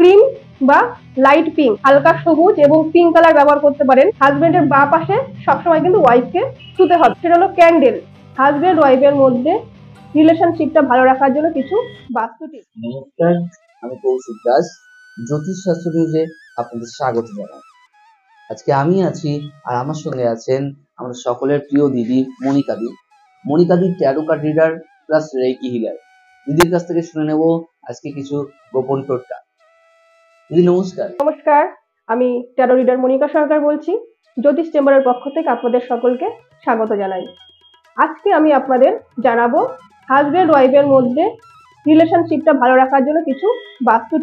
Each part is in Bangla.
ক্রিম বা লাইট পিঙ্ক, হালকা সবুজ এবং পিঙ্ক কালার ব্যবহার করতে পারেন। হাজবেন্ডের বাঁ পাশে সবসময় কিন্তু ওয়াইফকে শুতে হবে। সেটা হলো ক্যান্ডেল। হাজবেন্ড ওয়াইফের মধ্যে রিলেশনশিপটা ভালো রাখার জন্য কিছু বাস্তু টিপস। নমস্কার, আমি কৌশিক দাস, জ্যোতিষ শাস্ত্র নিউজে আপনাদের স্বাগত জানাই। আজকে আমি আছি আর আমার সঙ্গে আছেন আমাদের সকলের প্রিয় দিদি মনিকা দি। মনিকা দি tarot card reader plus reiki healer. দিদির কাছ থেকে শুনে নেব আজকে কিছু গোপন টোটকা। দিদি নমস্কার। নমস্কার, আমি ট্যারো রিডার মনিকা সরকার বলছি। জ্যোতিষ চেম্বারের পক্ষ থেকে আপনাদের সকলকে স্বাগত জানাই। আজকে আমি আপনাদের জানাবো হাজবেন্ড ওয়াইফের মধ্যে রিলেশনশিপটা ভালো রাখার জন্য কিছু বাস্তু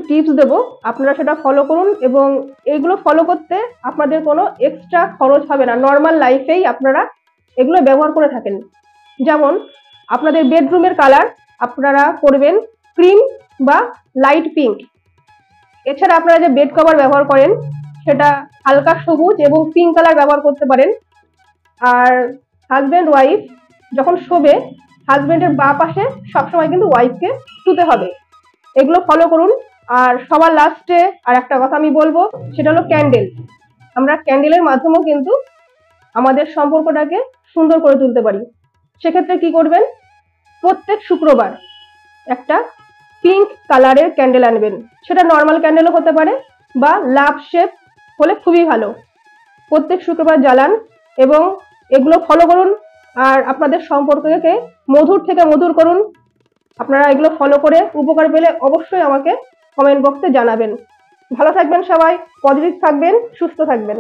টিপস দেবো। আপনারা সেটা ফলো করুন এবং এগুলো ফলো করতে আপনাদের কোনো এক্সট্রা খরচ হবে না। নর্মাল লাইফেই আপনারা এগুলো ব্যবহার করে থাকেন। যেমন আপনাদের বেডরুমের কালার আপনারা করবেন ক্রিম বা লাইট পিঙ্ক। এছাড়া আপনারা যে বেড কভার ব্যবহার করেন সেটা হালকা সবুজ এবং পিঙ্ক কালার ব্যবহার করতে পারেন। আর হাজব্যান্ড ওয়াইফ যখন শোবে হাজব্যান্ডের বাঁ পাশে সবসময় কিন্তু ওয়াইফকে শুতে হবে। এগুলো ফলো করুন। আর সবার লাস্টে আর একটা কথা আমি বলবো, সেটা হলো ক্যান্ডেল। আমরা ক্যান্ডেলের মাধ্যমেও কিন্তু আমাদের সম্পর্কটাকে সুন্দর করে তুলতে পারি। সেক্ষেত্রে কি করবেন, প্রত্যেক শুক্রবার একটা পিঙ্ক কালারের ক্যান্ডেল আনবেন। সেটা নর্মাল ক্যান্ডেলও হতে পারে বা লাভ শেপ হলে খুবই ভালো। প্রত্যেক শুক্রবার জ্বালান এবং এগুলো ফলো করুন। আর আপনাদের সম্পর্ককে মধুর থেকে মধুর করুন। আপনারা এগুলো ফলো করে উপকার পেলে অবশ্যই আমাকে কমেন্ট বক্সে জানাবেন। ভালো থাকবেন সবাই, পজিটিভ থাকবেন, সুস্থ থাকবেন।